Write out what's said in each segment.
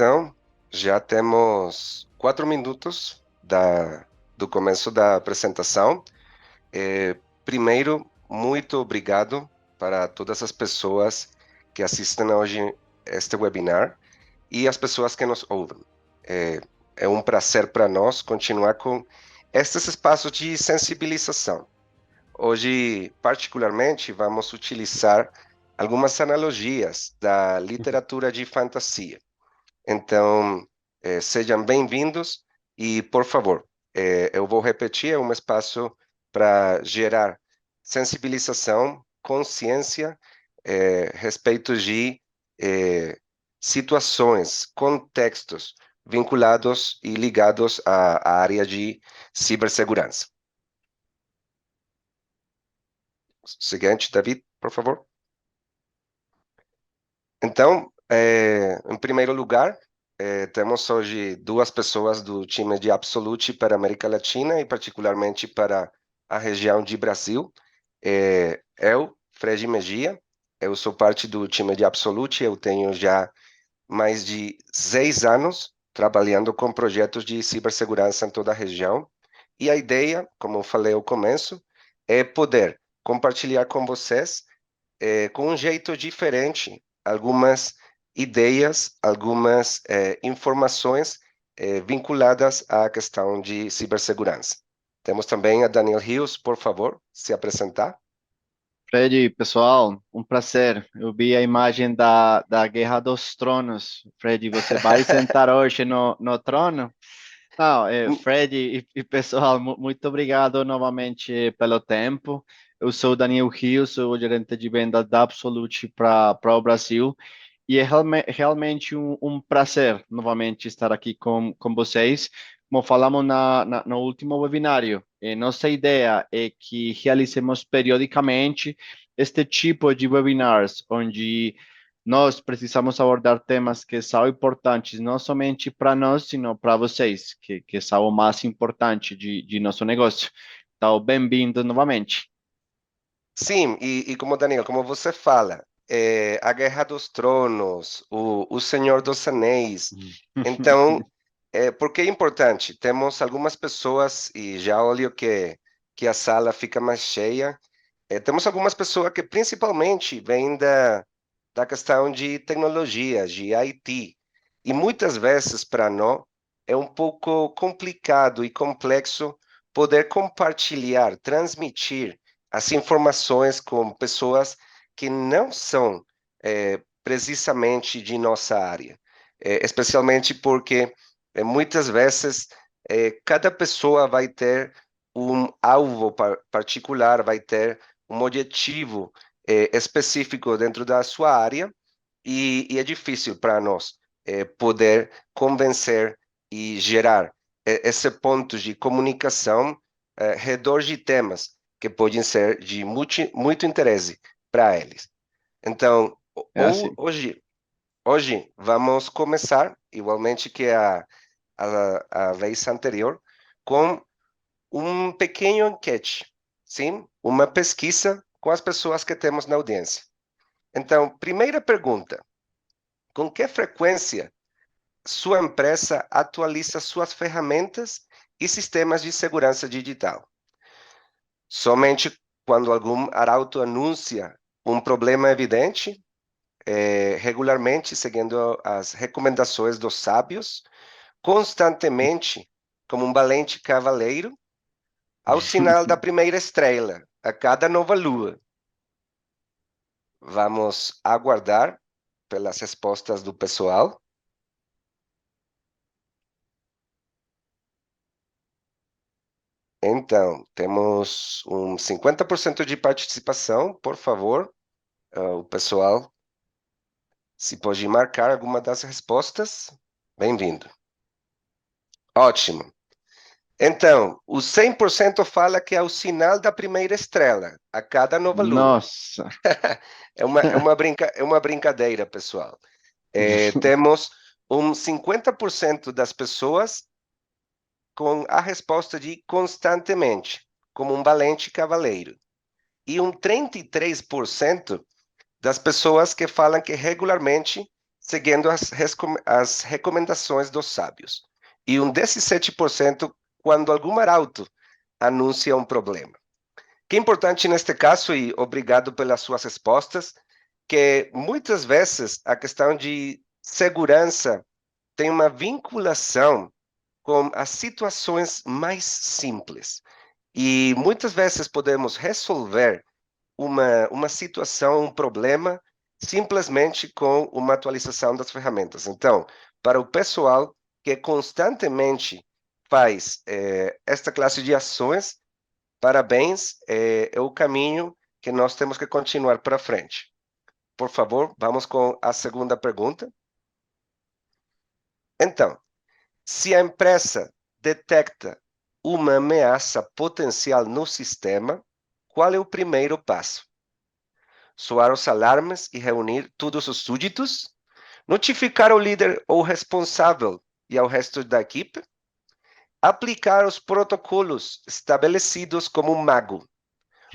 Então, já temos 4 minutos do começo da apresentação. Primeiro, muito obrigado para todas as pessoas que assistem hoje este webinar e as pessoas que nos ouvem. É um prazer para nós continuar com estes espaços de sensibilização. Hoje, particularmente, vamos utilizar algumas analogias da literatura de fantasia. Então, sejam bem-vindos e, por favor, eu vou repetir, é um espaço para gerar sensibilização, consciência, respeito de situações, contextos vinculados e ligados à área de cibersegurança. Seguinte, David, por favor. Então, em primeiro lugar, temos hoje duas pessoas do time de Absolute para a América Latina e particularmente para a região de Brasil. Eu, Fred Mejia, eu sou parte do time de Absolute, eu tenho já mais de 6 anos trabalhando com projetos de cibersegurança em toda a região. E a ideia, como eu falei ao começo, é poder compartilhar com vocês com um jeito diferente, algumas ideias, algumas informações vinculadas à questão de cibersegurança. Temos também a Daniel Rios, por favor, se apresentar. Fred, pessoal, um prazer. Eu vi a imagem da Guerra dos Tronos. Fred, você vai sentar hoje no trono? Não, Fred e pessoal, muito obrigado novamente pelo tempo. Eu sou Daniel Rios, sou o gerente de vendas da Absolute para o Brasil. E é realmente um prazer novamente estar aqui com vocês. Como falamos no último webinário, nossa ideia é que realizemos periodicamente este tipo de webinars, onde nós precisamos abordar temas que são importantes não somente para nós, sino para vocês, que são o mais importante de nosso negócio. Então, bem-vindo novamente. Sim, e como Daniel, como você fala, a Guerra dos Tronos, o Senhor dos Anéis. Então, por que é importante? Temos algumas pessoas, e já olho que a sala fica mais cheia, temos algumas pessoas que principalmente vêm da questão de tecnologia, de IT, e muitas vezes para nós é um pouco complicado e complexo poder compartilhar, transmitir as informações com pessoas que não são precisamente de nossa área, especialmente porque muitas vezes cada pessoa vai ter um alvo particular, vai ter um objetivo específico dentro da sua área e é difícil para nós poder convencer e gerar esse ponto de comunicação redor de temas que podem ser de muito interesse para eles. Então, É assim. hoje vamos começar, igualmente que a vez anterior, com um pequeno enquete, sim? Uma pesquisa com as pessoas que temos na audiência. Então, primeira pergunta: com que frequência sua empresa atualiza suas ferramentas e sistemas de segurança digital? Somente quando algum arauto anuncia um problema evidente, regularmente seguindo as recomendações dos sábios, constantemente como um valente cavaleiro, ao sinal da primeira estrela, a cada nova lua. Vamos aguardar pelas respostas do pessoal. Então, temos um 50% de participação, por favor. O pessoal, se pode marcar alguma das respostas, bem-vindo. Ótimo. Então, o 100% fala que é o sinal da primeira estrela, a cada nova lua. Nossa. É uma brincadeira, pessoal. Temos um 50% das pessoas com a resposta de constantemente, como um valente cavaleiro. E um 33% das pessoas que falam que regularmente seguindo as recomendações dos sábios. E 17% quando algum arauto anuncia um problema. Que é importante neste caso, e obrigado pelas suas respostas, que muitas vezes a questão de segurança tem uma vinculação com as situações mais simples. E muitas vezes podemos resolver uma situação, um problema, simplesmente com uma atualização das ferramentas. Então, para o pessoal que constantemente faz esta classe de ações, parabéns, é o caminho que nós temos que continuar para frente. Por favor, vamos com a segunda pergunta. Então, se a empresa detecta uma ameaça potencial no sistema, qual é o primeiro passo? Soar os alarmes e reunir todos os súditos? Notificar o líder ou responsável e ao resto da equipe? Aplicar os protocolos estabelecidos como um mago?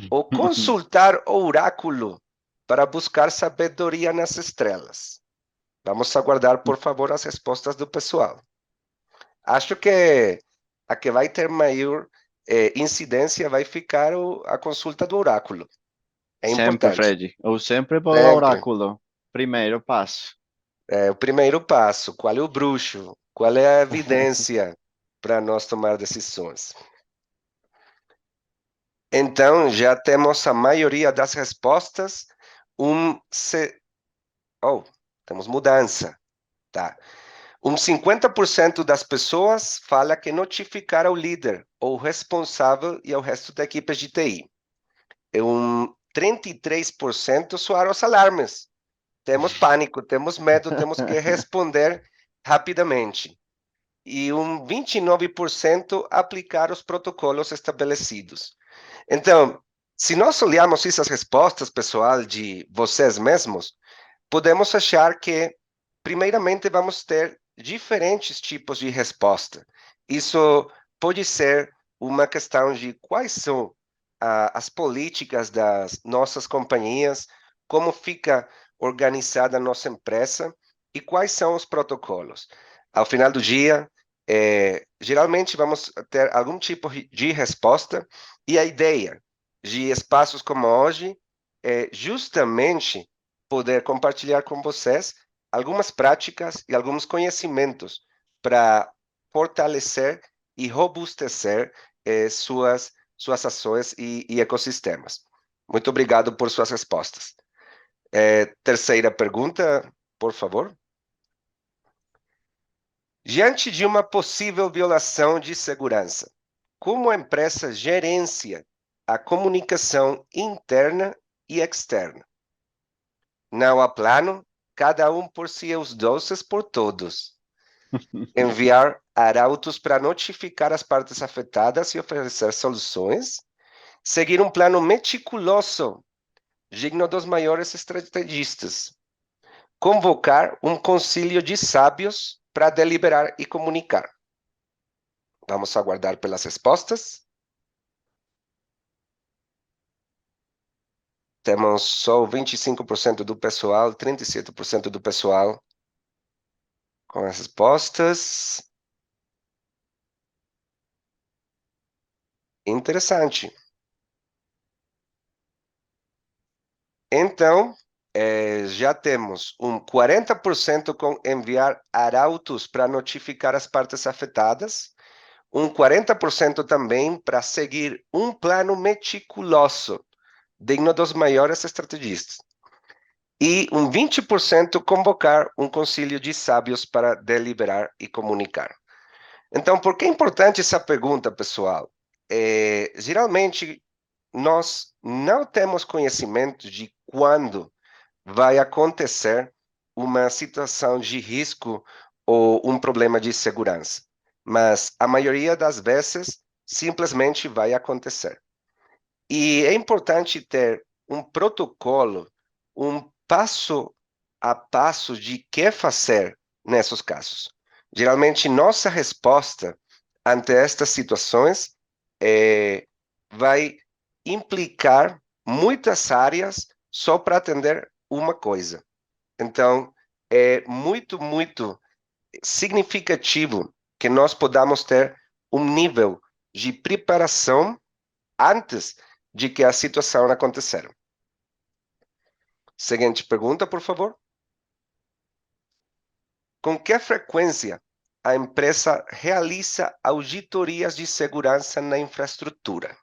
Ou consultar o oráculo para buscar sabedoria nas estrelas? Vamos aguardar, por favor, as respostas do pessoal. Acho que a que vai ter maior incidência vai ficar a consulta do oráculo. É Sempre, importante. Fred. Eu sempre vou ao Sempre. oráculo. Primeiro passo. É o primeiro passo. Qual é o bruxo? Qual é a evidência para nós tomar decisões? Então, já temos a maioria das respostas. Oh, temos mudança. Tá. 50% das pessoas fala que notificar ao líder ou responsável e ao resto da equipe de TI. 33% soaram os alarmes. Temos pânico, temos medo, temos que responder rapidamente. E 29% aplicar os protocolos estabelecidos. Então, se nós olharmos essas respostas, pessoal, de vocês mesmos, podemos achar que, primeiramente, vamos ter diferentes tipos de resposta. Isso pode ser uma questão de quais são as políticas das nossas companhias, como fica organizada a nossa empresa e quais são os protocolos. Ao final do dia, geralmente vamos ter algum tipo de resposta e a ideia de espaços como hoje é justamente poder compartilhar com vocês algumas práticas e alguns conhecimentos para fortalecer e robustecer suas ações e ecossistemas. Muito obrigado por suas respostas. Terceira pergunta, por favor. Diante de uma possível violação de segurança, como a empresa gerencia a comunicação interna e externa? Não há plano, cada um por seus doces por todos. Enviar arautos para notificar as partes afetadas e oferecer soluções. Seguir um plano meticuloso, digno dos maiores estrategistas. Convocar um concílio de sábios para deliberar e comunicar. Vamos aguardar pelas respostas. Temos só 25% do pessoal, 37% do pessoal com as respostas. Interessante. Então, já temos 40% com enviar arautos para notificar as partes afetadas, 40% também para seguir um plano meticuloso, digno dos maiores estrategistas. E 20% convocar um concílio de sábios para deliberar e comunicar. Então, por que é importante essa pergunta, pessoal? Geralmente, nós não temos conhecimento de quando vai acontecer uma situação de risco ou um problema de segurança, mas a maioria das vezes simplesmente vai acontecer. E é importante ter um protocolo, um passo a passo de que fazer nesses casos. Geralmente, nossa resposta ante estas situações vai implicar muitas áreas só para atender uma coisa. Então, é muito significativo que nós podamos ter um nível de preparação antes de que a situação acontecer. Seguinte pergunta, por favor. Com que frequência a empresa realiza auditorias de segurança na infraestrutura?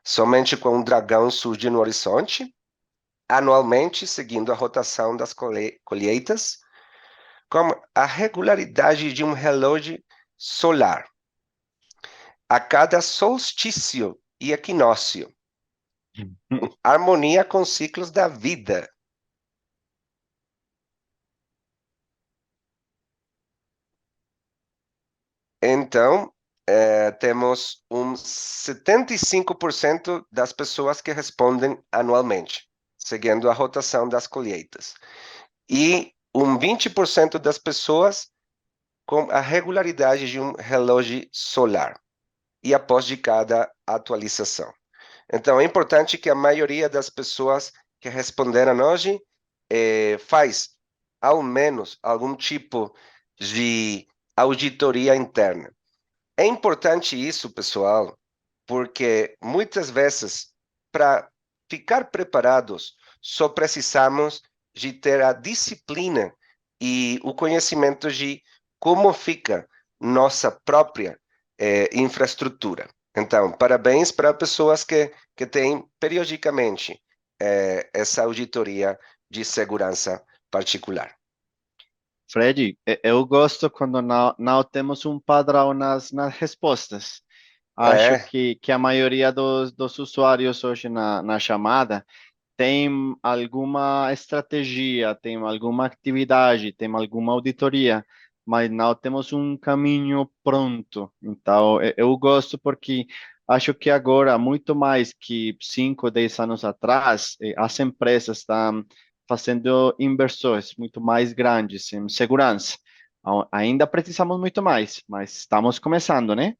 Somente quando um dragão surge no horizonte? Anualmente, seguindo a rotação das colheitas? Como a regularidade de um relógio solar? A cada solstício e equinócio? Harmonia com ciclos da vida? Então, temos uns 75% das pessoas que respondem anualmente, seguindo a rotação das colheitas. E 20% das pessoas com a regularidade de um relógio solar e após de cada atualização. Então, é importante que a maioria das pessoas que responderam hoje faz, ao menos, algum tipo de auditoria interna. É importante isso, pessoal, porque muitas vezes, para ficar preparados, só precisamos de ter a disciplina e o conhecimento de como fica nossa própria infraestrutura. Então, parabéns para pessoas que têm periodicamente essa auditoria de segurança particular. Fred, eu gosto quando não temos um padrão nas respostas. Acho É, que a maioria dos usuários hoje na chamada tem alguma estratégia, tem alguma atividade, tem alguma auditoria, mas não temos um caminho pronto. Então, eu gosto porque acho que agora, muito mais que 5, 10 anos atrás, as empresas estão fazendo inversões muito mais grandes em segurança. Ainda precisamos muito mais, mas estamos começando, né?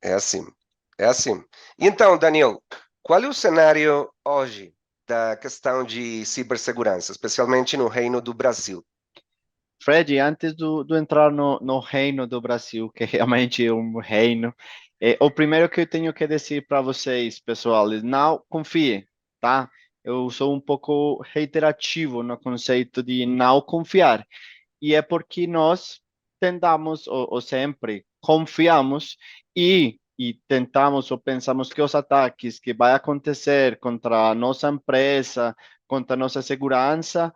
é assim. É assim. Então, Daniel, qual é o cenário hoje da questão de cibersegurança, especialmente no Reino do Brasil? Fred, antes do entrar no reino do Brasil, que realmente é um reino, o primeiro que eu tenho que dizer para vocês, pessoal, é não confie, tá? Eu sou um pouco reiterativo no conceito de não confiar. E é porque nós tentamos, ou sempre confiamos e tentamos ou pensamos que os ataques que vai acontecer contra a nossa empresa, contra a nossa segurança,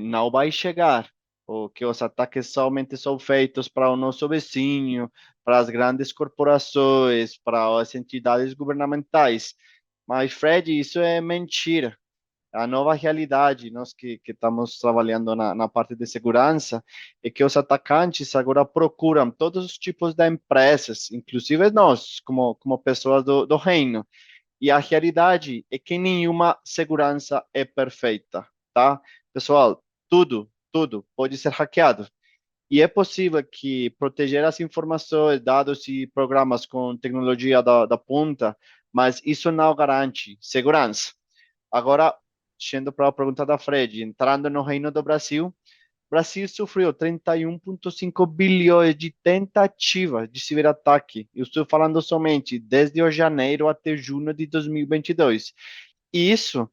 não vai chegar, ou que os ataques somente são feitos para o nosso vizinho, para as grandes corporações, para as entidades governamentais. Mas, Fred, isso é mentira. A nova realidade, nós que estamos trabalhando na parte de segurança, é que os atacantes agora procuram todos os tipos de empresas, inclusive nós, como pessoas do reino. E a realidade é que nenhuma segurança é perfeita, tá? Pessoal, tudo pode ser hackeado. E é possível que proteger as informações, dados e programas com tecnologia da ponta, mas isso não garante segurança. Agora, indo para a pergunta da Fred, entrando no Reino do Brasil, Brasil sofreu 31,5 bilhões de tentativas de ciberataque. Eu estou falando somente desde o janeiro até junho de 2022. E isso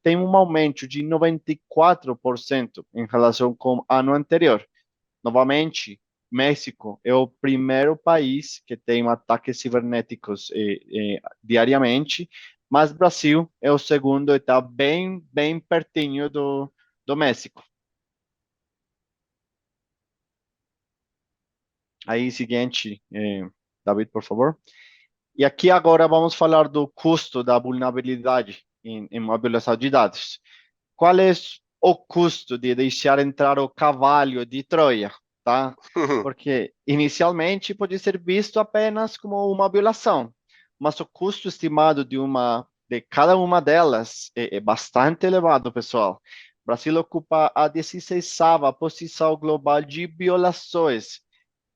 tem um aumento de 94% em relação com o ano anterior. Novamente, México é o primeiro país que tem ataques cibernéticos diariamente, mas Brasil é o segundo e está bem pertinho do México. Aí, seguinte, David, por favor. E aqui agora vamos falar do custo da vulnerabilidade em mobilização de dados. Qual é o custo de deixar entrar o cavalo de Troia, tá? Porque inicialmente pode ser visto apenas como uma violação, mas o custo estimado de cada uma delas é bastante elevado, pessoal. O Brasil ocupa a 16ª posição global de violações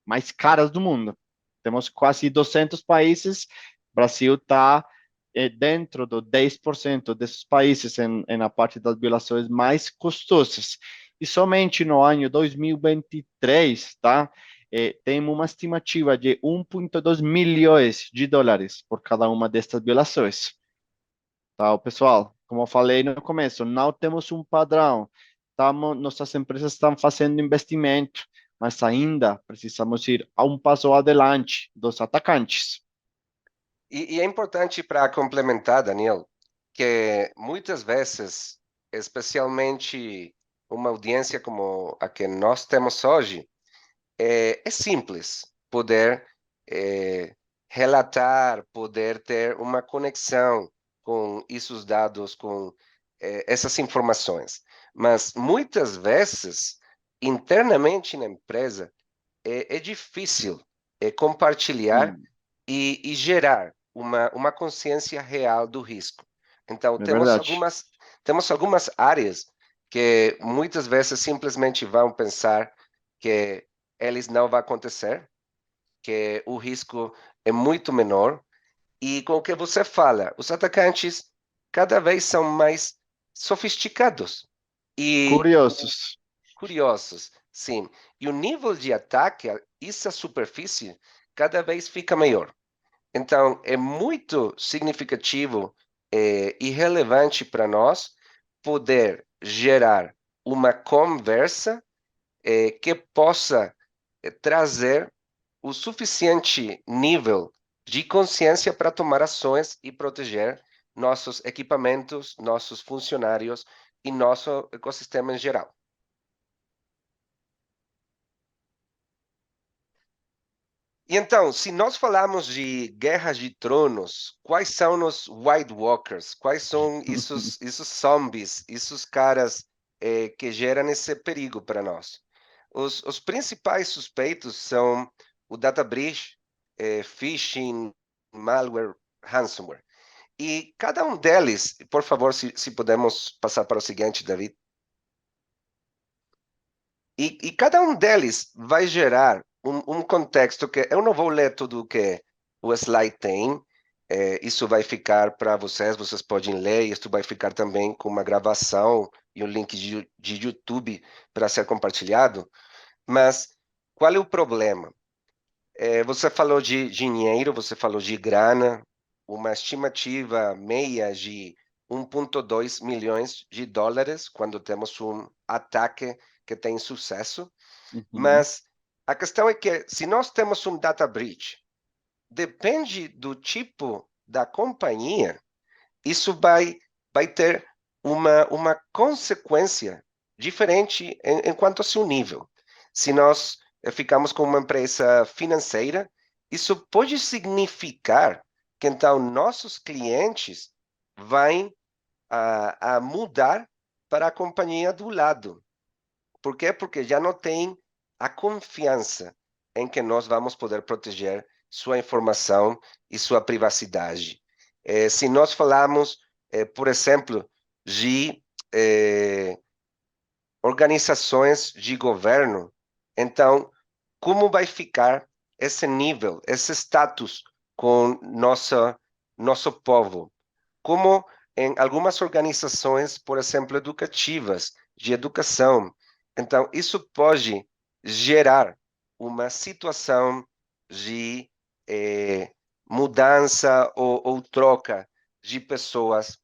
mais caras do mundo. Temos quase 200 países, o Brasil está dentro do 10% desses países na parte das violações mais custosas. E somente no ano 2023, tá? Temos uma estimativa de 1,2 milhões de dólares por cada uma destas violações. Tá, pessoal, como eu falei no começo, não temos um padrão. Nossas empresas estão fazendo investimento, mas ainda precisamos ir a um passo adelante dos atacantes. E é importante para complementar, Daniel, que muitas vezes, especialmente uma audiência como a que nós temos hoje, é simples poder relatar, poder ter uma conexão com esses dados, com essas informações. Mas muitas vezes, internamente na empresa, é difícil compartilhar Hum, e gerar uma consciência real do risco. Então, é verdade. temos algumas áreas que muitas vezes simplesmente vão pensar que eles não vai acontecer, que o risco é muito menor, e com o que você fala, os atacantes cada vez são mais sofisticados e Curiosos. curiosos, sim. E o nível de ataque, essa superfície, cada vez fica maior. Então, é muito significativo e relevante para nós poder gerar uma conversa que possa trazer o suficiente nível de consciência para tomar ações e proteger nossos equipamentos, nossos funcionários e nosso ecossistema em geral. E então, se nós falamos de Guerra de Tronos, quais são os White Walkers? Quais são esses zombies, esses caras que geram esse perigo para nós? Os principais suspeitos são o data breach, phishing, malware, ransomware. E cada um deles, por favor, se podemos passar para o seguinte, David. E cada um deles vai gerar um contexto que eu não vou ler tudo o que o slide tem, isso vai ficar para vocês, vocês podem ler, isso vai ficar também com uma gravação e um link de YouTube para ser compartilhado. Mas qual é o problema? Você falou de dinheiro, você falou de grana, uma estimativa meia de 1,2 milhões de dólares quando temos um ataque que tem sucesso. Uhum. Mas a questão é que se nós temos um data breach, depende do tipo da companhia, isso vai ter uma consequência diferente enquanto ao seu nível. Se nós ficamos com uma empresa financeira, isso pode significar que então nossos clientes vão a mudar para a companhia do lado. Por quê? Porque já não tem a confiança em que nós vamos poder proteger sua informação e sua privacidade. Se nós falarmos, por exemplo, de organizações de governo, então, como vai ficar esse nível, esse status com nosso povo? Como em algumas organizações, por exemplo, educativas, de educação. Então, isso pode gerar uma situação de mudança ou troca de pessoas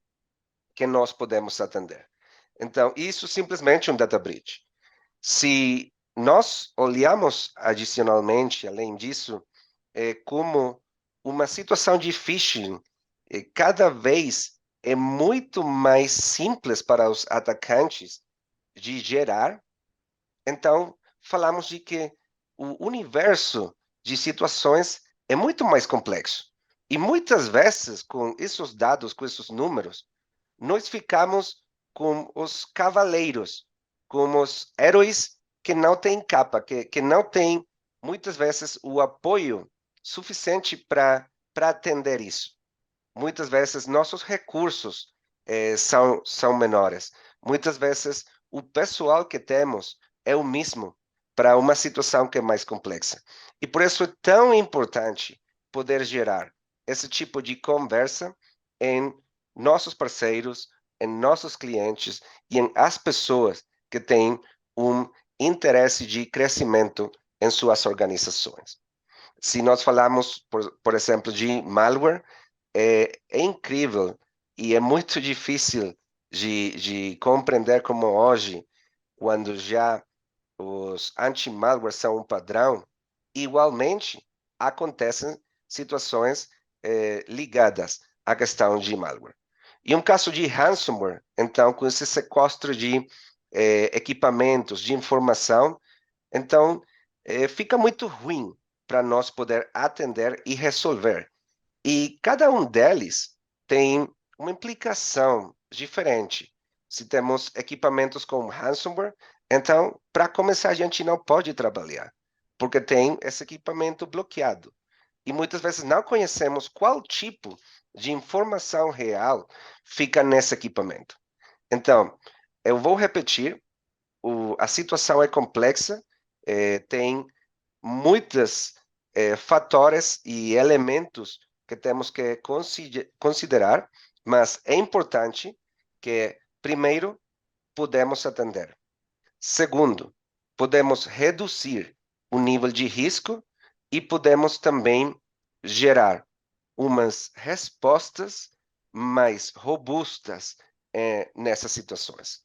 que nós podemos atender. Então, isso simplesmente é um data breach. Se nós olhamos adicionalmente, além disso, como uma situação de phishing cada vez é muito mais simples para os atacantes de gerar, então falamos de que o universo de situações é muito mais complexo. E muitas vezes, com esses dados, com esses números, nós ficamos com os cavaleiros, com os heróis que não têm capa, que não têm, muitas vezes, o apoio suficiente para atender isso. Muitas vezes, nossos recursos são menores. Muitas vezes, o pessoal que temos é o mesmo para uma situação que é mais complexa. E por isso é tão importante poder gerar esse tipo de conversa em nossos parceiros, em nossos clientes e em as pessoas que têm um interesse de crescimento em suas organizações. Se nós falamos, por exemplo, de malware, é incrível e é muito difícil de compreender como hoje, quando já os anti-malware são um padrão, igualmente acontecem situações ligadas à questão de malware. E um caso de ransomware, então, com esse sequestro de equipamentos, de informação, então fica muito ruim para nós poder atender e resolver. E cada um deles tem uma implicação diferente. Se temos equipamentos com ransomware, então, para começar, a gente não pode trabalhar, porque tem esse equipamento bloqueado. E muitas vezes não conhecemos qual tipo de informação real fica nesse equipamento. Então, eu vou repetir, a situação é complexa, tem muitos fatores e elementos que temos que considerar, mas é importante que, primeiro, podemos atender. Segundo, podemos reduzir o nível de risco e podemos também gerar umas respostas mais robustas nessas situações.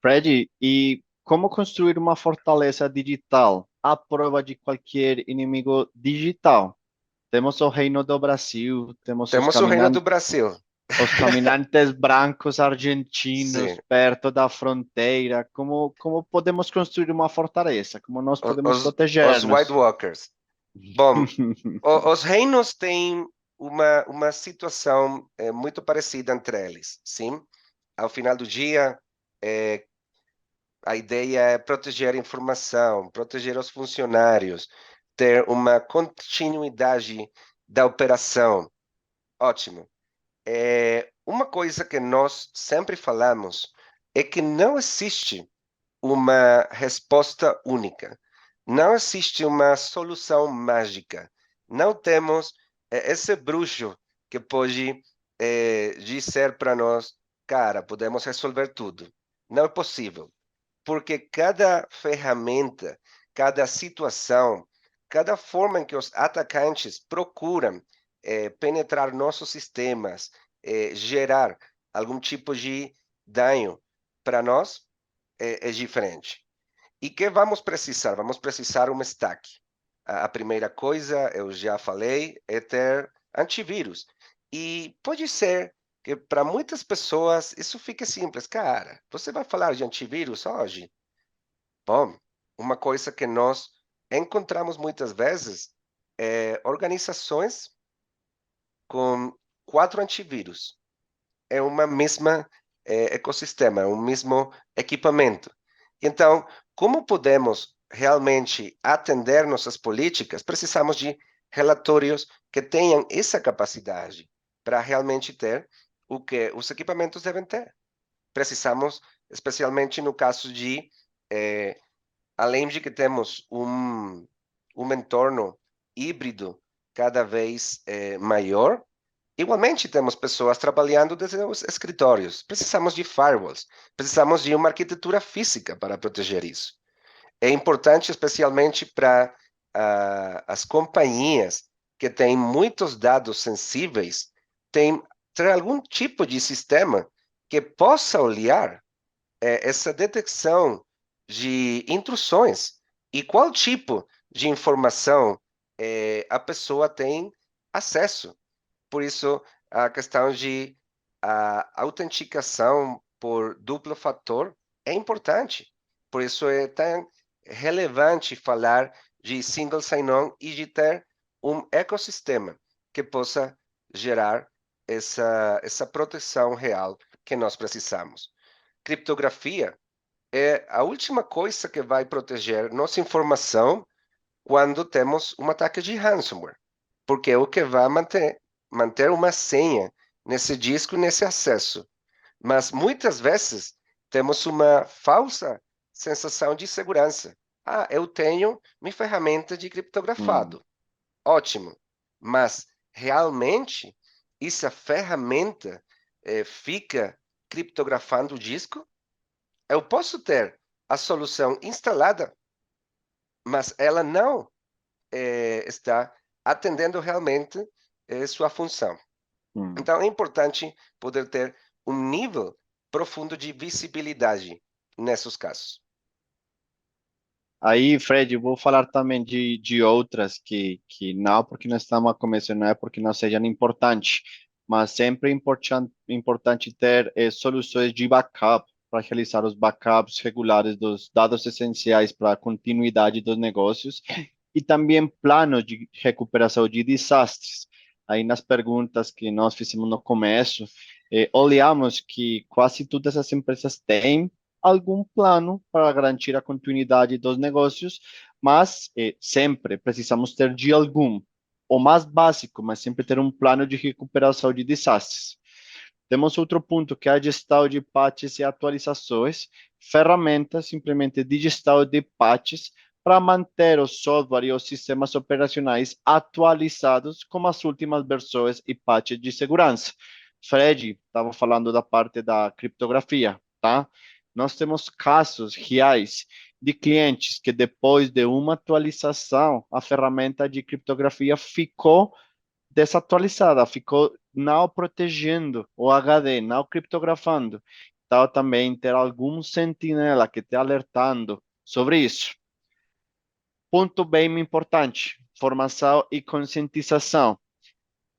Fred, e como construir uma fortaleza digital à prova de qualquer inimigo digital? Temos o Reino do Brasil, temos Temos o Reino do Brasil. os caminantes brancos argentinos Sim. perto da fronteira. Como podemos construir uma fortaleza? Como nós podemos Os White proteger-nos? Walkers. Bom, os reinos têm uma situação muito parecida entre eles, sim? Ao final do dia, a ideia é proteger a informação, proteger os funcionários, ter uma continuidade da operação. Ótimo. Uma coisa que nós sempre falamos é que não existe uma resposta única. Não existe uma solução mágica. Não temos esse bruxo que pode dizer para nós, cara, podemos resolver tudo. Não é possível, porque cada ferramenta, cada situação, cada forma em que os atacantes procuram penetrar nossos sistemas, gerar algum tipo de dano para nós, é diferente. E que vamos precisar? Vamos precisar um stack. A primeira coisa, eu já falei, é ter antivírus. E pode ser que para muitas pessoas isso fique simples. Cara, você vai falar de antivírus hoje? Bom, uma coisa que nós encontramos muitas vezes é organizações com 4 antivírus. É uma mesma ecossistema, é um mesmo equipamento. Então, como podemos realmente atender nossas políticas? Precisamos de relatórios que tenham essa capacidade para realmente ter o que os equipamentos devem ter. Precisamos, especialmente no caso de, além de que temos um entorno híbrido cada vez maior, igualmente, temos pessoas trabalhando desde os escritórios. Precisamos de firewalls, precisamos de uma arquitetura física para proteger isso. É importante, especialmente para as companhias que têm muitos dados sensíveis, ter algum tipo de sistema que possa olhar essa detecção de intrusões e qual tipo de informação a pessoa tem acesso. Por isso, a questão de a autenticação por duplo fator é importante. Por isso é tão relevante falar de single sign-on e de ter um ecossistema que possa gerar essa proteção real que nós precisamos. Criptografia é a última coisa que vai proteger nossa informação quando temos um ataque de ransomware, porque é o que vai manter uma senha nesse disco, nesse acesso. Mas muitas vezes temos uma falsa sensação de segurança. Ah, eu tenho minha ferramenta de Hum, criptografado. Ótimo. Mas realmente essa ferramenta fica criptografando o disco? Eu posso ter a solução instalada, mas ela não está atendendo realmente sua função. Então, é importante poder ter um nível profundo de visibilidade nesses casos. Aí, Fred, eu vou falar também de outras que não porque não estamos a começar, não é porque não sejam importantes, mas sempre é importante ter soluções de backup para realizar os backups regulares dos dados essenciais para a continuidade dos negócios e também planos de recuperação de desastres. Aí nas perguntas que nós fizemos no começo, olhamos que quase todas as empresas têm algum plano para garantir a continuidade dos negócios, mas sempre precisamos ter de algum, o mais básico, mas sempre ter um plano de recuperação de desastres. Temos outro ponto que é a gestão de patches e atualizações, ferramentas simplesmente de gestão de patches para manter o software e os sistemas operacionais atualizados com as últimas versões e patches de segurança. Fred estava falando da parte da criptografia, tá? Nós temos casos reais de clientes que depois de uma atualização, a ferramenta de criptografia ficou desatualizada, ficou não protegendo o HD, não criptografando. Então, também ter algum sentinela que esteja alertando sobre isso. Ponto bem importante: formação e conscientização.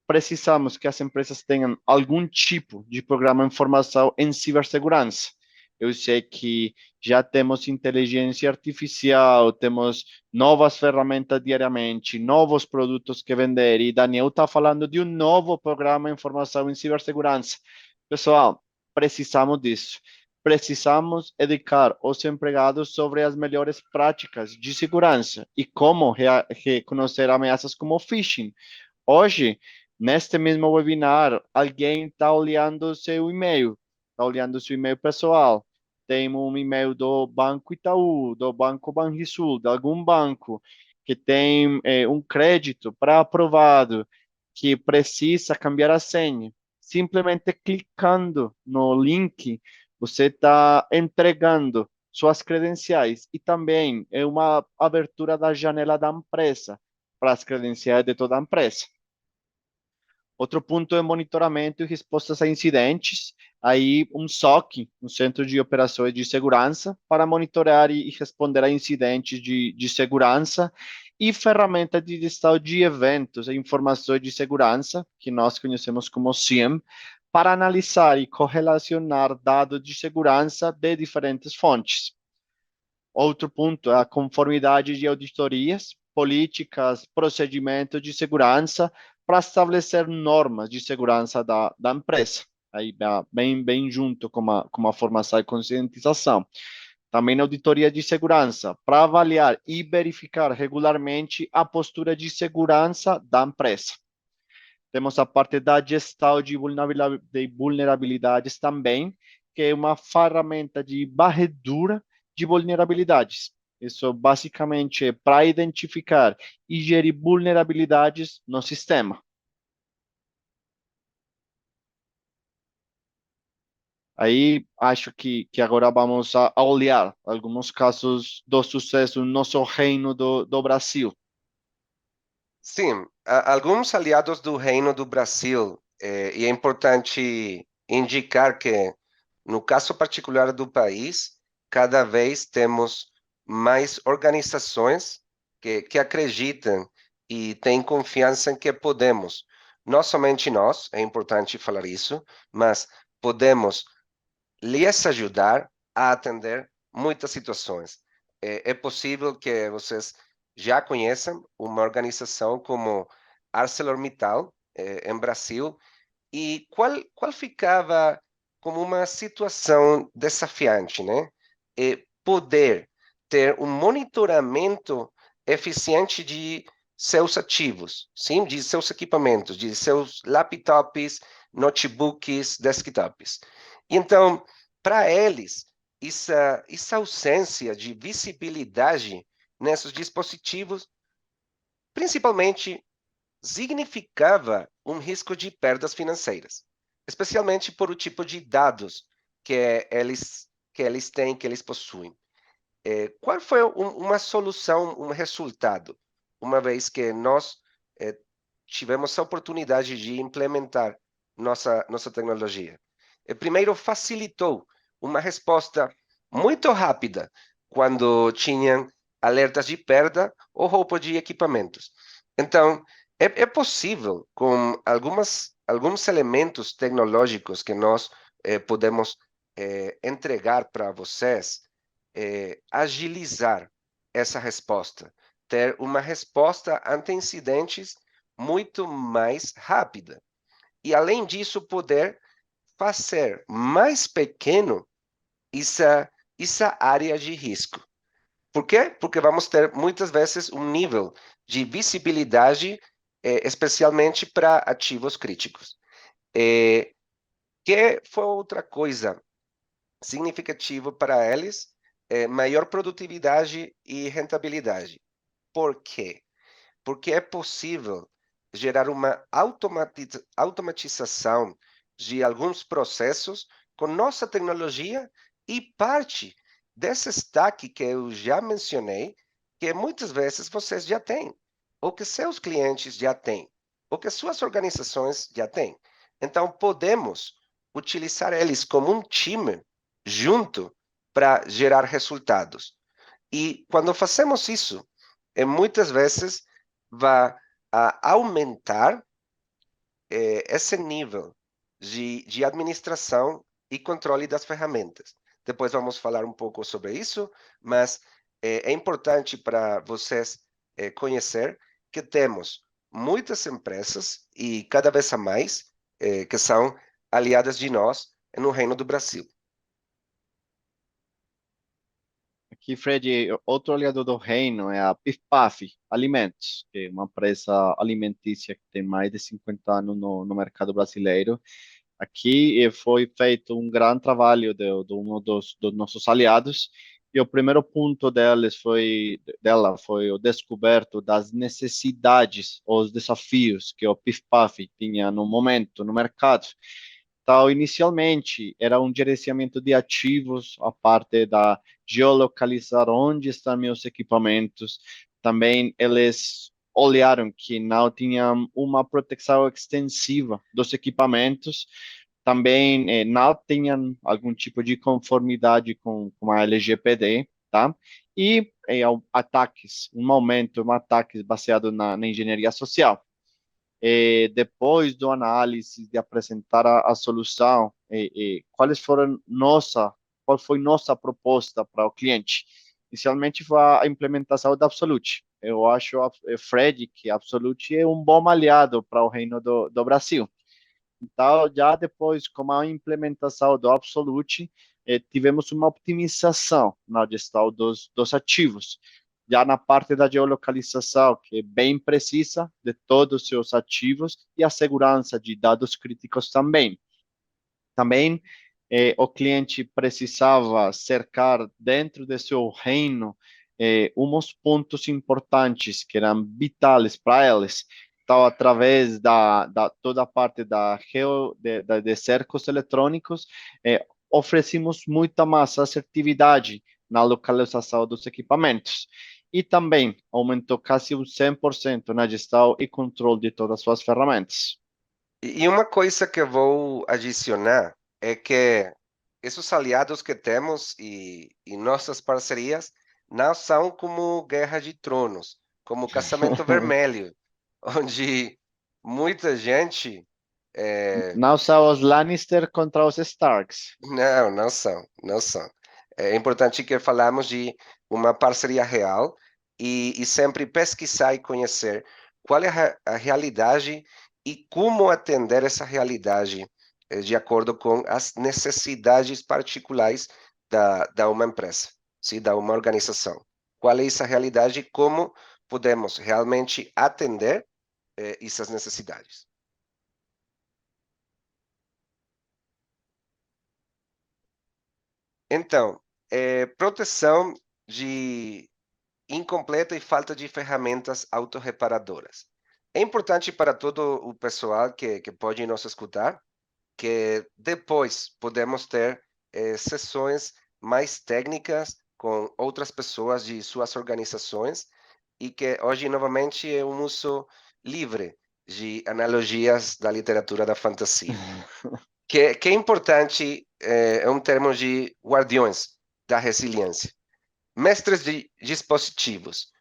Precisamos que as empresas tenham algum tipo de programa de formação em cibersegurança. Eu sei que já temos inteligência artificial, temos novas ferramentas diariamente, novos produtos que vender, e Daniel está falando de um novo programa de formação em cibersegurança. Pessoal, precisamos disso. Precisamos educar os empregados sobre as melhores práticas de segurança e como reconhecer ameaças como phishing. Hoje, neste mesmo webinar, alguém está olhando seu e-mail, está olhando seu e-mail pessoal. Tem um e-mail do Banco Itaú, do Banco Banrisul, de algum banco que tem um crédito para aprovado, que precisa cambiar a senha. Simplesmente clicando no link, você está entregando suas credenciais e também é uma abertura da janela da empresa para as credenciais de toda a empresa. Outro ponto é monitoramento e respostas a incidentes. Aí, um SOC, um Centro de Operações de Segurança, para monitorar e responder a incidentes de segurança. E ferramenta de gestão de eventos e informações de segurança, que nós conhecemos como SIEM, para analisar e correlacionar dados de segurança de diferentes fontes. Outro ponto é a conformidade de auditorias, políticas, procedimentos de segurança para estabelecer normas de segurança da empresa. Aí bem junto com a formação e conscientização. Também auditoria de segurança para avaliar e verificar regularmente a postura de segurança da empresa. Temos a parte da gestão de vulnerabilidades também, que é uma ferramenta de varredura de vulnerabilidades. Isso basicamente é para identificar e gerir vulnerabilidades no sistema. Aí acho que agora vamos a olhar alguns casos do sucesso no nosso reino do Brasil. Sim, alguns aliados do Reino do Brasil, e é importante indicar que, no caso particular do país, cada vez temos mais organizações que acreditam e têm confiança em que podemos, não somente nós, é importante falar isso, mas podemos lhes ajudar a atender muitas situações. É possível que vocês já conheçam uma organização como ArcelorMittal, em Brasil, e qual ficava como uma situação desafiante, né? Poder ter um monitoramento eficiente de seus ativos, sim, de seus equipamentos, de seus laptops, notebooks, desktops. Então, para eles, essa ausência de visibilidade nesses dispositivos, principalmente significava um risco de perdas financeiras, especialmente por o tipo de dados que eles têm, que eles possuem. Qual foi uma solução, um resultado, uma vez que nós tivemos a oportunidade de implementar nossa tecnologia? Primeiro, facilitou uma resposta muito rápida quando tinham alertas de perda ou roubo de equipamentos. Então, é possível, com alguns elementos tecnológicos que nós podemos entregar para vocês, agilizar essa resposta, ter uma resposta ante incidentes muito mais rápida. E, além disso, poder fazer mais pequeno essa área de risco. Por quê? Porque vamos ter, muitas vezes, um nível de visibilidade, especialmente para ativos críticos. Que foi outra coisa significativa para eles, maior produtividade e rentabilidade. Por quê? Porque é possível gerar uma automatização de alguns processos com nossa tecnologia e parte desse stack que eu já mencionei, que muitas vezes vocês já têm, ou que seus clientes já têm, ou que suas organizações já têm. Então, podemos utilizar eles como um time junto para gerar resultados. E quando fazemos isso, muitas vezes vai aumentar esse nível de administração e controle das ferramentas. Depois vamos falar um pouco sobre isso, mas é importante para vocês conhecer que temos muitas empresas e cada vez a mais que são aliadas de nós no Reino do Brasil. Aqui, Fred, outro aliado do reino é a PIF-PAF Alimentos, que é uma empresa alimentícia que tem mais de 50 anos no mercado brasileiro. Aqui foi feito um grande trabalho de um dos nossos aliados, e o primeiro ponto dela foi o descoberto das necessidades, os desafios que o PIF-PAF tinha no momento no mercado. Então, inicialmente, era um gerenciamento de ativos, a parte da geolocalizar onde estão meus equipamentos. Também eles olharam que não tinham uma proteção extensiva dos equipamentos. Também não tinham algum tipo de conformidade com a LGPD, tá? E ataques, um ataques baseado na engenharia social. Depois do análise de apresentar a solução, qual foi nossa proposta para o cliente? Inicialmente foi a implementação da Absolute. Eu acho, Fred, que a Absolute é um bom aliado para o reino do Brasil. Então, já depois, com a implementação do Absolute, tivemos uma optimização na gestão dos ativos. Já na parte da geolocalização, que é bem precisa de todos os seus ativos, e a segurança de dados críticos também. Também, o cliente precisava cercar dentro de seu reino uns pontos importantes que eram vitais para eles. Então, através da toda a parte de cercos eletrônicos, oferecemos muita mais assertividade na localização dos equipamentos. E também aumentou quase 100% na gestão e controle de todas as suas ferramentas. E uma coisa que eu vou adicionar é que esses aliados que temos e nossas parcerias não são como Guerra de Tronos, como Casamento Vermelho, onde muita gente. Não são os Lannister contra os Starks. Não, não são, não são. É importante que falamos de uma parceria real e sempre pesquisar e conhecer qual é a realidade e como atender essa realidade de acordo com as necessidades particulares da uma empresa, sim, da uma organização. Qual é essa realidade e como podemos realmente atender essas necessidades. Então, proteção de incompleta e falta de ferramentas autorreparadoras. É importante para todo o pessoal que pode nos escutar, que depois podemos ter sessões mais técnicas com outras pessoas de suas organizações e que hoje, novamente, é um uso livre de analogias da literatura da fantasia. Que é importante, é um termo de guardiões da resiliência, mestres de dispositivos.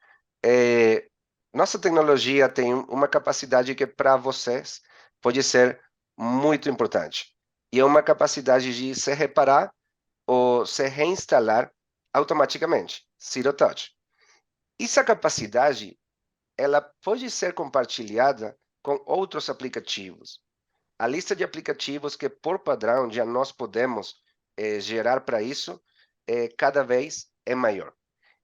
Nossa tecnologia tem uma capacidade que para vocês pode ser muito importante. E é uma capacidade de se reparar ou se reinstalar automaticamente, Zero Touch. Essa capacidade, ela pode ser compartilhada com outros aplicativos. A lista de aplicativos que, por padrão, já nós podemos gerar para isso, cada vez é maior.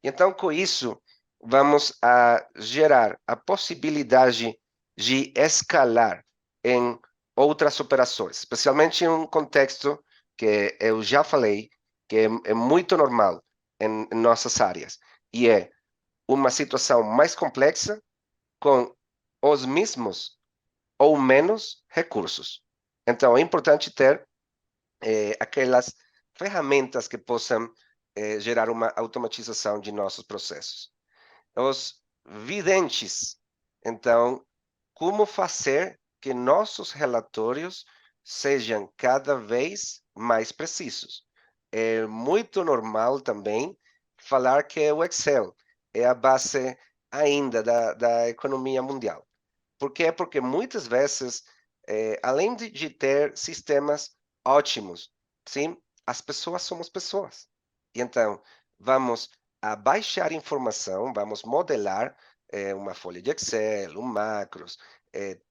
Então, com isso, vamos a gerar a possibilidade de escalar em outras operações, especialmente em um contexto que eu já falei, que é muito normal em nossas áreas, e é uma situação mais complexa com os mesmos ou menos recursos. Então, é importante ter aquelas ferramentas que possam gerar uma automatização de nossos processos. Os videntes, então, como fazer que nossos relatórios sejam cada vez mais precisos? É muito normal também falar que o Excel é a base ainda da economia mundial. Por quê? Porque muitas vezes, além de ter sistemas ótimos, sim, as pessoas somos pessoas. E então, vamos a baixar informação, vamos modelar uma folha de Excel, um macros,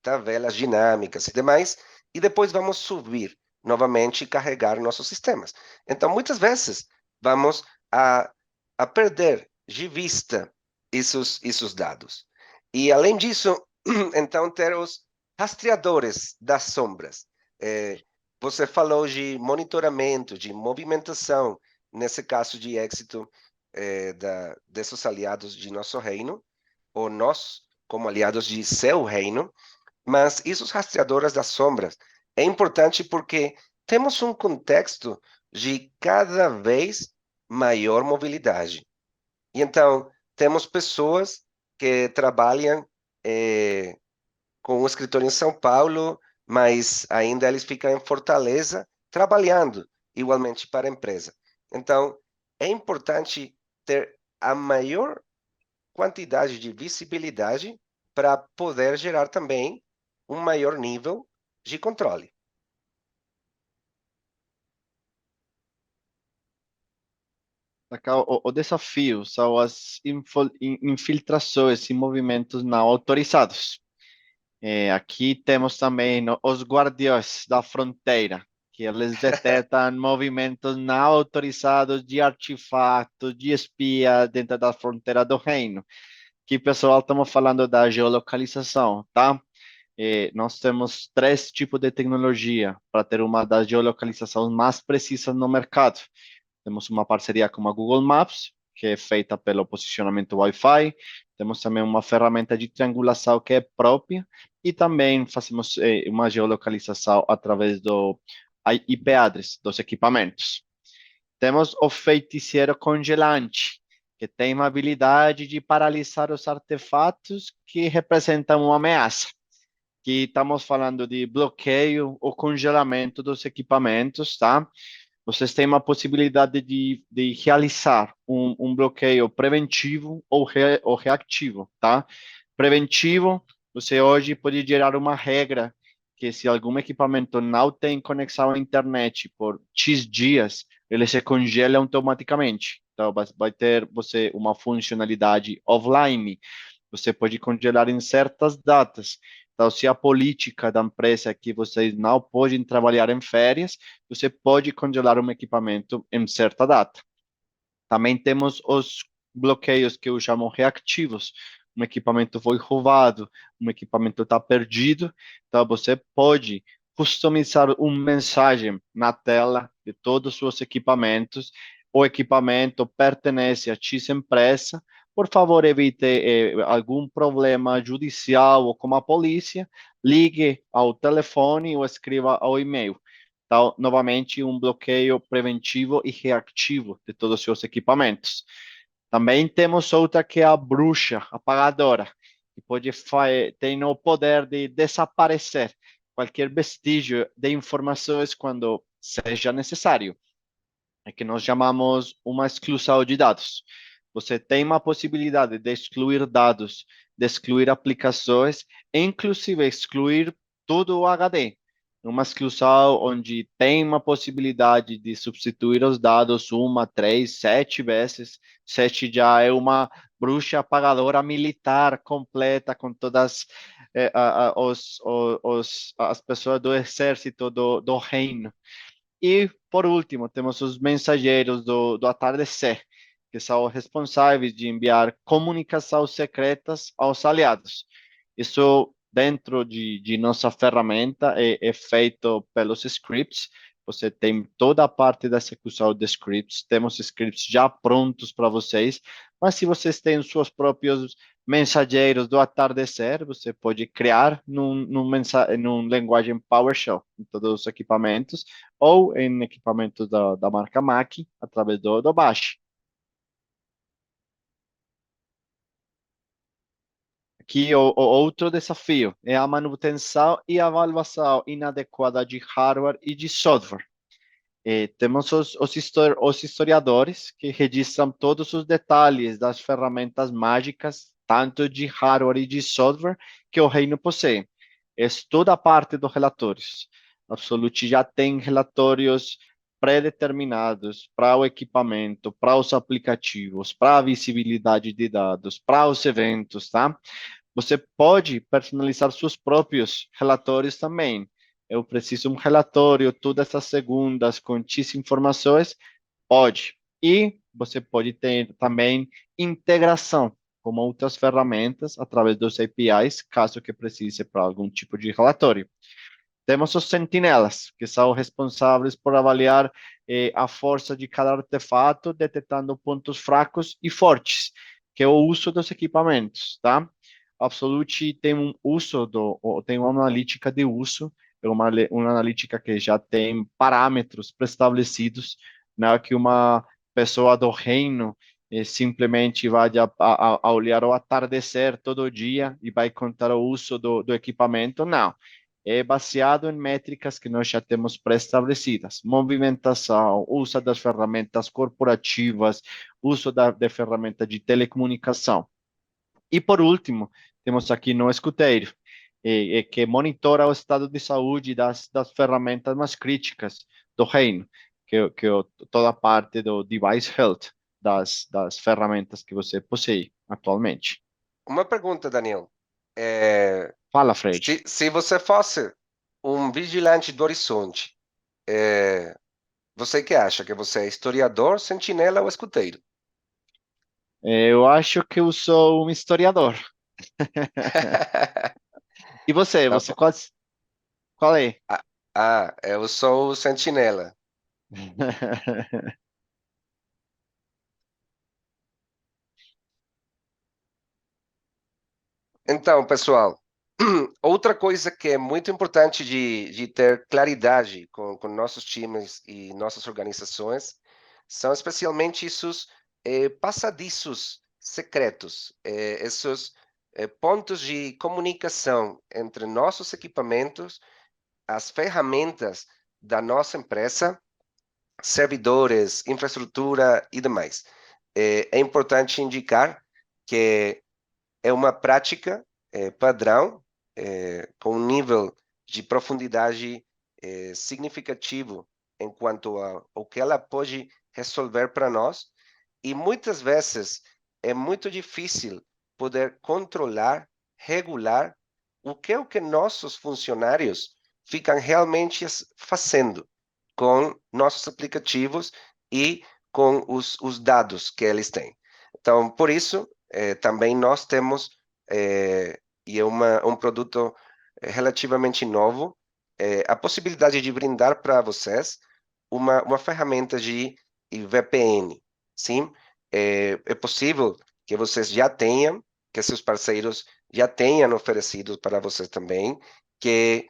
tabelas dinâmicas e demais, e depois vamos subir novamente e carregar nossos sistemas. Então, muitas vezes, vamos a perder de vista esses dados. E, além disso, então, ter os rastreadores das sombras. Você falou de monitoramento, de movimentação, nesse caso de êxito desses aliados de nosso reino, ou nós, como aliados de seu reino, mas esses rastreadores das sombras é importante porque temos um contexto de cada vez maior mobilidade. E então, temos pessoas que trabalham com um escritório em São Paulo, mas ainda eles ficam em Fortaleza trabalhando igualmente para a empresa. Então, é importante ter a maior quantidade de visibilidade para poder gerar também um maior nível de controle. O desafio são as infiltrações e movimentos não autorizados. Aqui temos também os guardiões da fronteira, que eles detectam movimentos não autorizados de artefatos, de espia dentro da fronteira do reino. Aqui, pessoal, estamos falando da geolocalização, tá? Nós temos três tipos de tecnologia para ter uma das geolocalizações mais precisas no mercado. Temos uma parceria com a Google Maps, que é feita pelo posicionamento Wi-Fi. Temos também uma ferramenta de triangulação que é própria e também fazemos uma geolocalização através do IP address dos equipamentos. Temos o feiticeiro congelante, que tem uma habilidade de paralisar os artefatos que representam uma ameaça. Que estamos falando de bloqueio ou congelamento dos equipamentos, tá? Vocês têm uma possibilidade de realizar um bloqueio preventivo ou reativo, tá? Preventivo, você hoje pode gerar uma regra que se algum equipamento não tem conexão à internet por X dias, ele se congela automaticamente. Então, vai ter você uma funcionalidade offline. Você pode congelar em certas datas. Então, se a política da empresa é que vocês não podem trabalhar em férias, você pode congelar um equipamento em certa data. Também temos os bloqueios que eu chamo reativos. Um equipamento foi roubado, um equipamento está perdido, então você pode customizar uma mensagem na tela de todos os seus equipamentos. O equipamento pertence a X empresa, por favor, evite algum problema judicial ou com a polícia, ligue ao telefone ou escreva ao e-mail. Então, novamente, um bloqueio preventivo e reativo de todos os seus equipamentos. Também temos outra que é a bruxa apagadora, que tem o poder de desaparecer qualquer vestígio de informações quando seja necessário. É que nós chamamos uma exclusão de dados. Você tem uma possibilidade de excluir dados, de excluir aplicações, inclusive excluir todo o HD. Uma exclusão onde tem uma possibilidade de substituir os dados uma, três, sete vezes. Sete já é uma bruxa apagadora militar completa com todas as pessoas do exército do reino. E, por último, temos os mensageiros do atardecer, que são responsáveis de enviar comunicações secretas aos aliados. Isso, dentro de nossa ferramenta, é feito pelos scripts. Você tem toda a parte da execução de scripts. Temos scripts já prontos para vocês, mas se vocês têm seus próprios mensageiros do atardecer, você pode criar num linguagem PowerShell em todos os equipamentos ou em equipamentos da marca Mac através do Bash. Aqui o outro desafio é a manutenção e avaliação inadequada de hardware e de software. Temos os historiadores que registram todos os detalhes das ferramentas mágicas, tanto de hardware e de software, que o reino possui. É toda a parte dos relatórios. Absolute já tem relatórios pré-determinados para o equipamento, para os aplicativos, para a visibilidade de dados, para os eventos, tá? Você pode personalizar seus próprios relatórios também. Eu preciso um relatório todas as segundas com X informações? Pode. E você pode ter também integração com outras ferramentas através dos APIs, caso que precise para algum tipo de relatório. Temos os sentinelas, que são responsáveis por avaliar a força de cada artefato, detectando pontos fracos e fortes, que é o uso dos equipamentos, tá? Absolute tem um uso tem uma analítica de uso, é uma analítica que já tem parâmetros pré-estabelecidos, não é que uma pessoa do reino simplesmente vai a olhar o atardecer todo dia e vai contar o uso do equipamento, não. É baseado em métricas que nós já temos pré-estabelecidas. Movimentação, uso das ferramentas corporativas, uso de ferramentas de telecomunicação. E, por último, temos aqui no escuteiro, que monitora o estado de saúde das ferramentas mais críticas do reino, que toda a parte do device health das ferramentas que você possui atualmente. Uma pergunta, Daniel. É, Fala, Fred. se você fosse um vigilante do horizonte, você que acha que você é historiador, sentinela ou escuteiro? Eu acho que eu sou um historiador. E você? Tá Você bom. qual é? Eu sou o sentinela. Então, pessoal, outra coisa que é muito importante de ter claridade com nossos times e nossas organizações são especialmente esses passadiços secretos, esses pontos de comunicação entre nossos equipamentos, as ferramentas da nossa empresa, servidores, infraestrutura e demais. É importante indicar que é uma prática padrão, com um nível de profundidade significativo enquanto ao que ela pode resolver para nós, e muitas vezes é muito difícil poder controlar, regular o que nossos funcionários ficam realmente fazendo com nossos aplicativos e com os dados que eles têm. Então, por isso, também nós temos, e é um produto relativamente novo, a possibilidade de brindar para vocês uma ferramenta de VPN. Sim, é possível que vocês já tenham, que seus parceiros já tenham oferecido para vocês também, que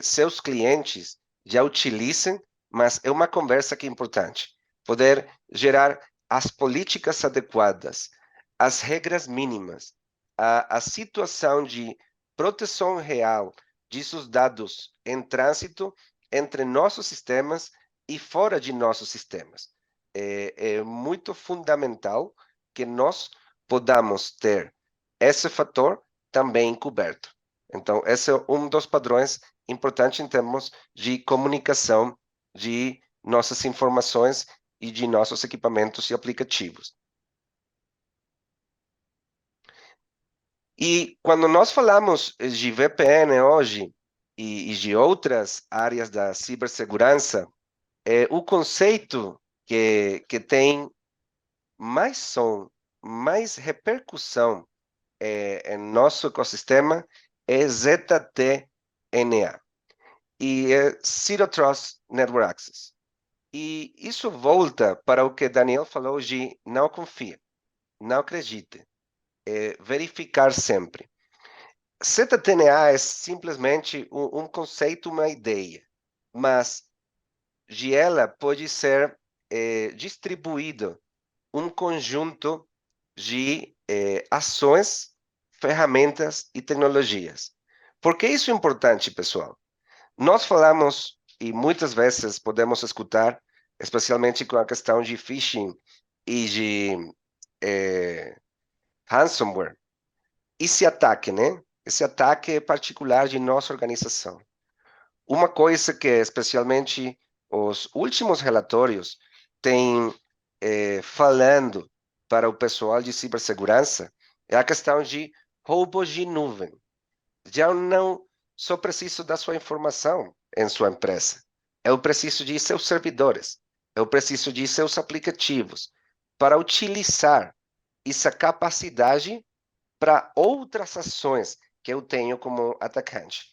seus clientes já utilizem, mas é uma conversa que é importante. Poder gerar as políticas adequadas, as regras mínimas, a situação de proteção real de seus dados em trânsito entre nossos sistemas e fora de nossos sistemas. É muito fundamental que nós podamos ter esse fator também coberto. Então, esse é um dos padrões importantes em termos de comunicação de nossas informações e de nossos equipamentos e aplicativos. E quando nós falamos de VPN hoje e de outras áreas da cibersegurança, o conceito que tem mais som, mais repercussão em nosso ecossistema é ZTNA, e é Zero Trust Network Access. E isso volta para o que Daniel falou de não confie, não acredite, verificar sempre. ZTNA é simplesmente um conceito, uma ideia, mas de ela pode ser distribuído um conjunto de ações, ferramentas e tecnologias. Por que isso é importante, pessoal? Nós falamos, e muitas vezes podemos escutar, especialmente com a questão de phishing e de ransomware, esse ataque, né? Esse ataque é particular de nossa organização. Uma coisa que, especialmente, os últimos relatórios têm falando para o pessoal de cibersegurança é a questão de roubos de nuvem. Já não só preciso da sua informação em sua empresa. Eu preciso de seus servidores. Eu preciso de seus aplicativos para utilizar essa capacidade para outras ações que eu tenho como atacante.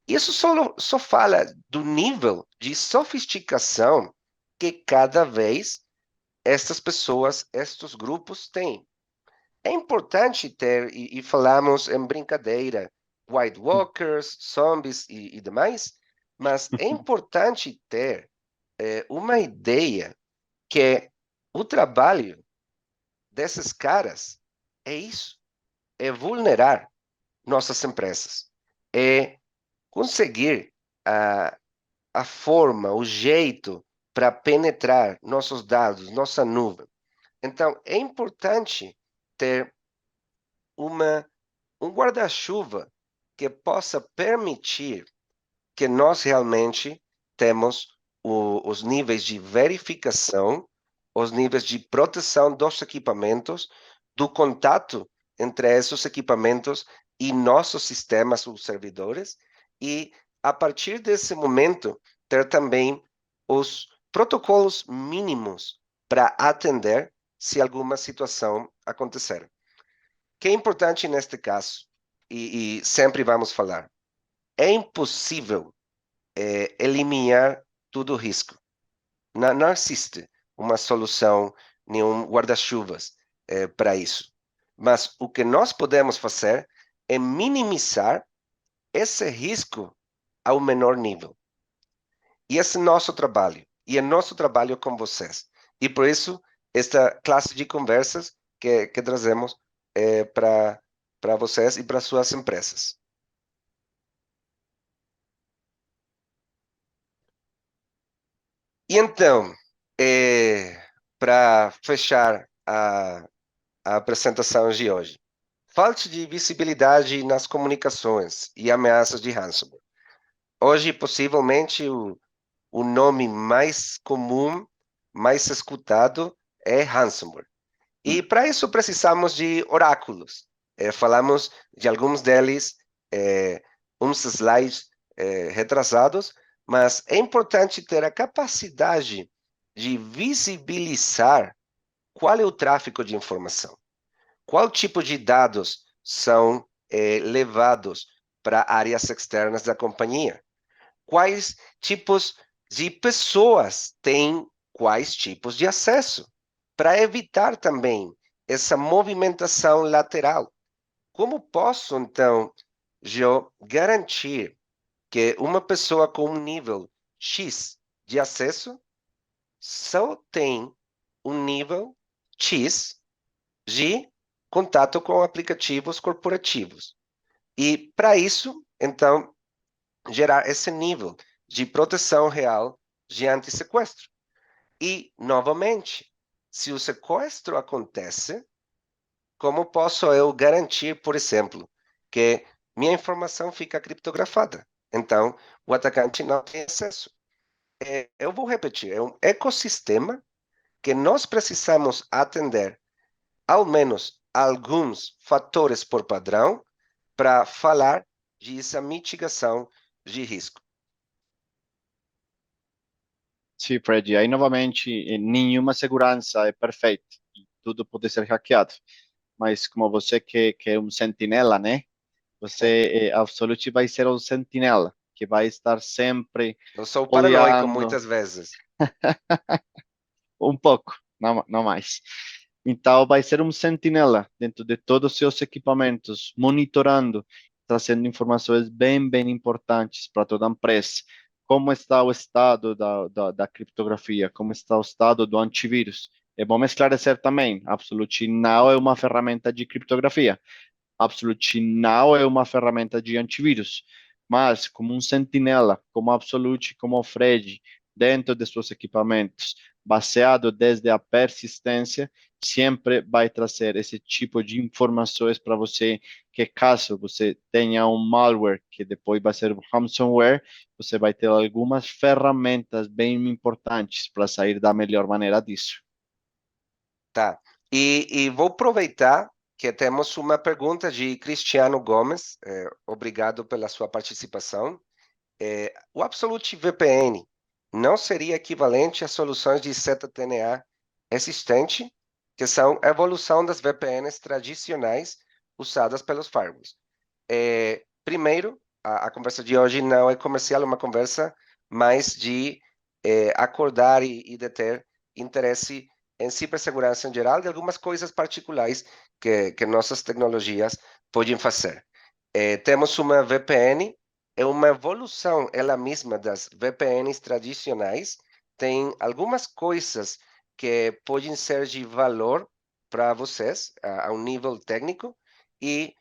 Isso só fala do nível de sofisticação que cada vez estas pessoas, estes grupos têm. É importante ter, e falamos em brincadeira, White Walkers, zombies e demais, mas é importante ter uma ideia que o trabalho desses caras é isso, é vulnerar nossas empresas, é conseguir a forma, o jeito para penetrar nossos dados, nossa nuvem. Então, é importante ter um guarda-chuva que possa permitir que nós realmente temos os níveis de verificação, os níveis de proteção dos equipamentos, do contato entre esses equipamentos e nossos sistemas, os servidores, e a partir desse momento ter também os protocolos mínimos para atender se alguma situação acontecer. Que é importante neste caso, e sempre vamos falar, é impossível eliminar todo o risco. Não existe uma solução, nenhum guarda-chuvas para isso. Mas o que nós podemos fazer é minimizar esse risco ao menor nível. E esse é nosso trabalho. E é nosso trabalho com vocês. E por isso, esta classe de conversas que trazemos para vocês e para suas empresas. E então, para fechar a apresentação de hoje, falta de visibilidade nas comunicações e ameaças de ransomware. Hoje, possivelmente, o nome mais comum, mais escutado é ransomware. E para isso precisamos de oráculos. Falamos de alguns deles, uns slides retrasados, mas é importante ter a capacidade de visibilizar qual é o tráfego de informação, qual tipo de dados são levados para áreas externas da companhia, quais tipos de pessoas têm quais tipos de acesso, para evitar também essa movimentação lateral. Como posso, então, eu garantir que uma pessoa com um nível X de acesso só tem um nível X de contato com aplicativos corporativos? E para isso, então, gerar esse nível de proteção real de anti-sequestro. E, novamente, se o sequestro acontece, como posso eu garantir, por exemplo, que minha informação fica criptografada? Então, o atacante não tem acesso. Eu vou repetir, é um ecossistema que nós precisamos atender ao menos alguns fatores por padrão para falar dessa mitigação de risco. Sim, Fred. Aí, novamente, nenhuma segurança é perfeita. Tudo pode ser hackeado. Mas como você que é um sentinela, né? Você, Absolute vai ser um sentinela, que vai estar sempre Eu sou paranoico olhando muitas vezes. um pouco, não mais. Então, vai ser um sentinela dentro de todos os seus equipamentos, monitorando, trazendo informações bem importantes para toda a empresa. Como está o estado da criptografia? Como está o estado do antivírus? É bom esclarecer também, Absolute não é uma ferramenta de criptografia. Absolute não é uma ferramenta de antivírus, mas como um sentinela, como Absolute, como o Fred, dentro de seus equipamentos, baseado desde a persistência, sempre vai trazer esse tipo de informações para você, que caso você tenha um malware, que depois vai ser um ransomware, você vai ter algumas ferramentas bem importantes para sair da melhor maneira disso. Tá. E vou aproveitar que temos uma pergunta de Cristiano Gomes. Obrigado pela sua participação. O Absolute VPN não seria equivalente às soluções de ZTNA existente, que são a evolução das VPNs tradicionais usadas pelos firewalls? Primeiro, a conversa de hoje não é comercial, é uma conversa mais de acordar e de ter interesse em cibersegurança em geral e algumas coisas particulares que nossas tecnologias podem fazer. Temos uma VPN, é uma evolução ela mesma das VPNs tradicionais, tem algumas coisas que podem ser de valor para vocês, a um nível técnico, e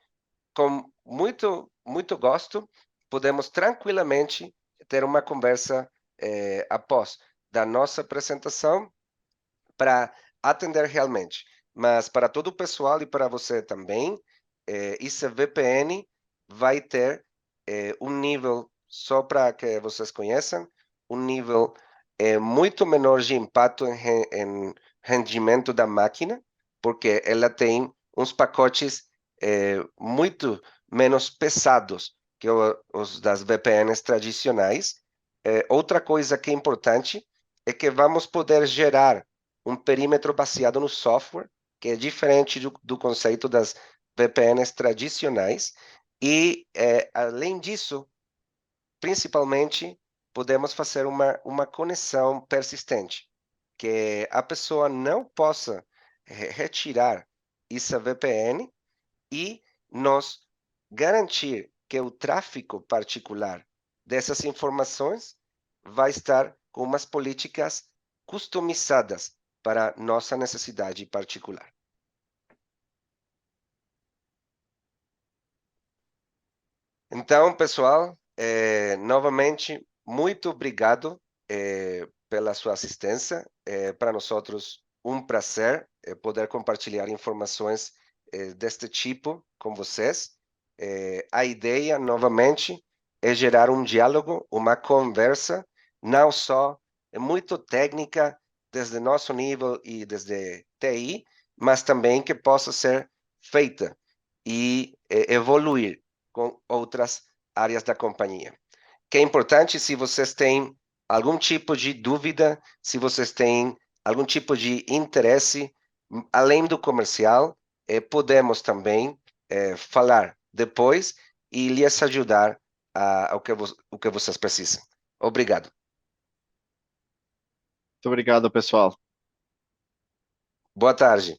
com muito gosto, podemos tranquilamente ter uma conversa após da nossa apresentação para atender realmente. Mas para todo o pessoal e para você também, esse VPN vai ter um nível, só para que vocês conheçam, um nível muito menor de impacto em rendimento da máquina, porque ela tem uns pacotes muito menos pesados que os das VPNs tradicionais. Outra coisa que é importante é que vamos poder gerar um perímetro baseado no software, que é diferente do conceito das VPNs tradicionais. E, além disso, principalmente, podemos fazer uma conexão persistente, que a pessoa não possa retirar essa VPN e nós garantir que o tráfego particular dessas informações vai estar com umas políticas customizadas para nossa necessidade particular. Então, pessoal, novamente, muito obrigado pela sua assistência. Para nós outros, um prazer poder compartilhar informações deste tipo com vocês. A ideia, novamente, é gerar um diálogo, uma conversa, não só muito técnica, desde nosso nível e desde TI, mas também que possa ser feita e evoluir com outras áreas da companhia. Que é importante, se vocês têm algum tipo de dúvida, se vocês têm algum tipo de interesse, além do comercial, podemos também falar depois e lhes ajudar o que vocês precisam. Obrigado. Muito obrigado, pessoal. Boa tarde.